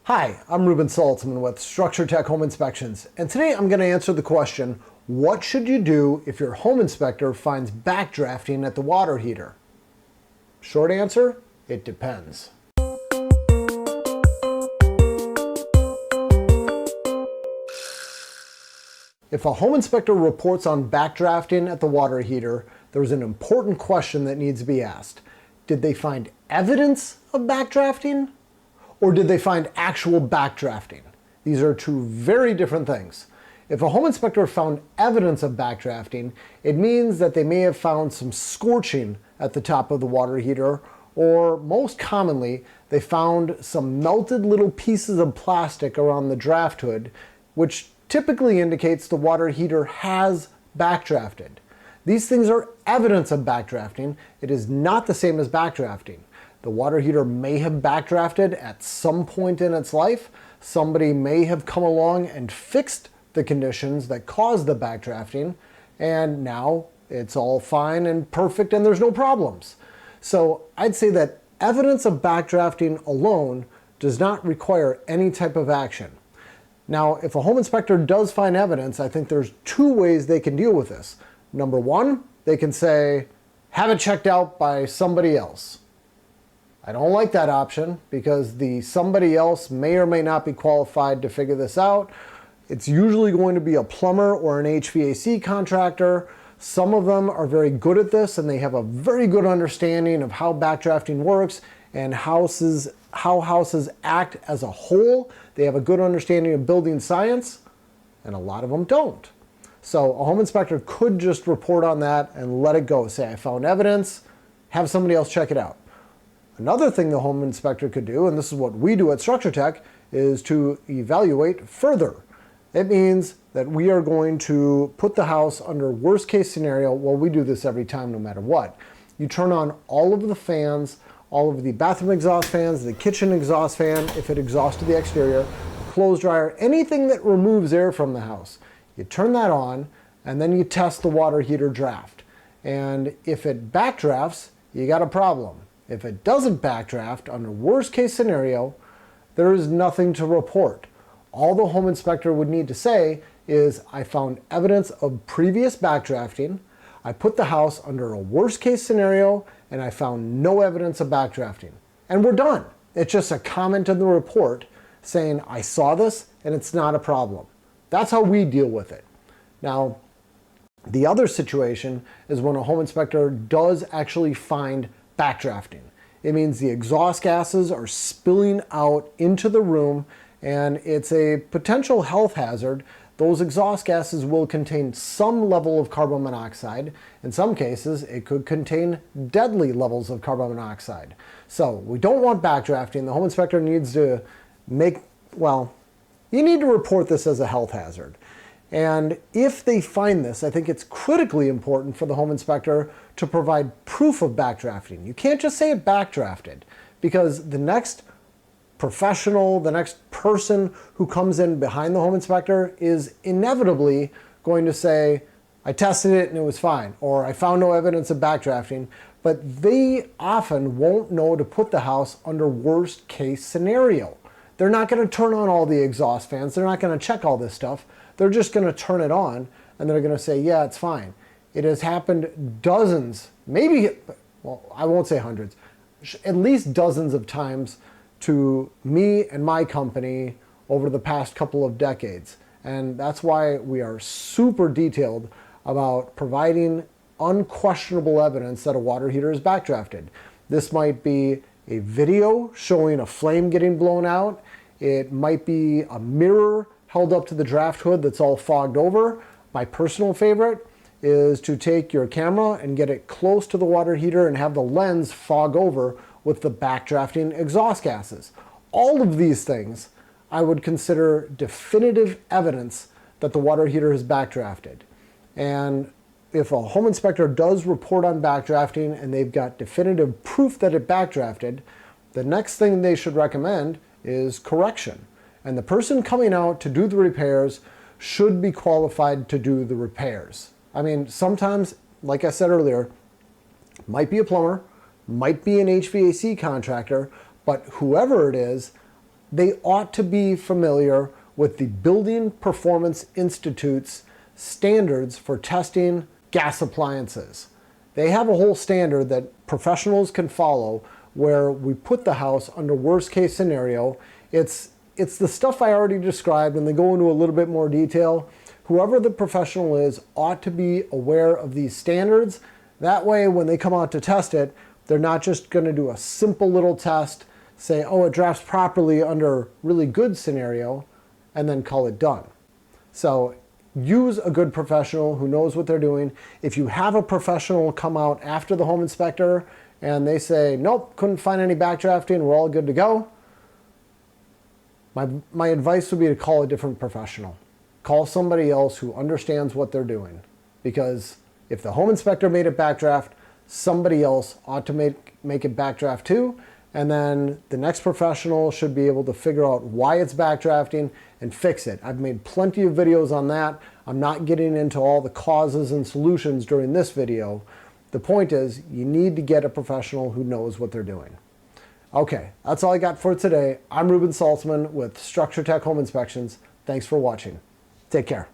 Hi, I'm Ruben Saltzman with Structure Tech Home Inspections, and today I'm going to answer the question, what should you do if your home inspector finds backdrafting at the water heater? Short answer, it depends. If a home inspector reports on backdrafting at the water heater, there's an important question that needs to be asked. Did they find evidence of backdrafting? Or did they find actual backdrafting? These are two very different things. If a home inspector found evidence of backdrafting, it means that they may have found some scorching at the top of the water heater, or most commonly, they found some melted little pieces of plastic around the draft hood, which typically indicates the water heater has backdrafted. These things are evidence of backdrafting. It is not the same as backdrafting. The water heater may have backdrafted at some point in its life. Somebody may have come along and fixed the conditions that caused the backdrafting, and now it's all fine and perfect and there's no problems. So I'd say that evidence of backdrafting alone does not require any type of action. Now, if a home inspector does find evidence, I think there's two ways they can deal with this. Number one, they can say, have it checked out by somebody else. I don't like that option because the somebody else may or may not be qualified to figure this out. It's usually going to be a plumber or an HVAC contractor. Some of them are very good at this and they have a very good understanding of how backdrafting works and how houses act as a whole. They have a good understanding of building science, and a lot of them don't. So a home inspector could just report on that and let it go. Say, I found evidence, have somebody else check it out. Another thing the home inspector could do, and this is what we do at Structure Tech, is to evaluate further. It means that we are going to put the house under worst case scenario. Well, we do this every time no matter what. You turn on all of the fans, all of the bathroom exhaust fans, the kitchen exhaust fan, if it exhausts to the exterior, clothes dryer, anything that removes air from the house. You turn that on and then you test the water heater draft. And if it backdrafts, you got a problem. If it doesn't backdraft, under worst case scenario, there is nothing to report. All the home inspector would need to say is, I found evidence of previous backdrafting, I put the house under a worst case scenario, and I found no evidence of backdrafting. And we're done. It's just a comment in the report saying, I saw this and it's not a problem. That's how we deal with it. Now, the other situation is when a home inspector does actually find backdrafting. It means the exhaust gases are spilling out into the room and it's a potential health hazard. Those exhaust gases will contain some level of carbon monoxide. In some cases, it could contain deadly levels of carbon monoxide. So we don't want backdrafting. The home inspector needs to you need to report this as a health hazard. And if they find this, I think it's critically important for the home inspector to provide proof of backdrafting. You can't just say it backdrafted, because the next professional, the next person who comes in behind the home inspector is inevitably going to say, I tested it and it was fine, or I found no evidence of backdrafting, but they often won't know to put the house under worst case scenario. They're not going to turn on all the exhaust fans. They're not going to check all this stuff. They're just going to turn it on and they're going to say, yeah, it's fine. It has happened dozens, maybe, well, I won't say hundreds, at least dozens of times to me and my company over the past couple of decades. And that's why we are super detailed about providing unquestionable evidence that a water heater is backdrafted. This might be a video showing a flame getting blown out. It might be a mirror held up to the draft hood that's all fogged over. My personal favorite is to take your camera and get it close to the water heater and have the lens fog over with the backdrafting exhaust gases. All of these things I would consider definitive evidence that the water heater has backdrafted. And if a home inspector does report on backdrafting and they've got definitive proof that it backdrafted, the next thing they should recommend is correction. And the person coming out to do the repairs should be qualified to do the repairs. I mean, sometimes, like I said earlier, might be a plumber, might be an HVAC contractor, but whoever it is, they ought to be familiar with the Building Performance Institute's standards for testing gas appliances. They have a whole standard that professionals can follow where we put the house under worst case scenario. It's the stuff I already described, and they go into a little bit more detail. Whoever the professional is ought to be aware of these standards. That way, when they come out to test it, they're not just going to do a simple little test, say, oh, it drafts properly under really good scenario, and then call it done. So use a good professional who knows what they're doing. If you have a professional come out after the home inspector and they say, nope, couldn't find any backdrafting, we're all good to go, my advice would be to call a different professional. Call somebody else who understands what they're doing. Because if the home inspector made it backdraft, somebody else ought to make it backdraft too. And then the next professional should be able to figure out why it's backdrafting and fix it. I've made plenty of videos on that. I'm not getting into all the causes and solutions during this video. The point is, you need to get a professional who knows what they're doing. Okay, that's all I got for today. I'm Ruben Saltzman with Structure Tech Home Inspections. Thanks for watching. Take care.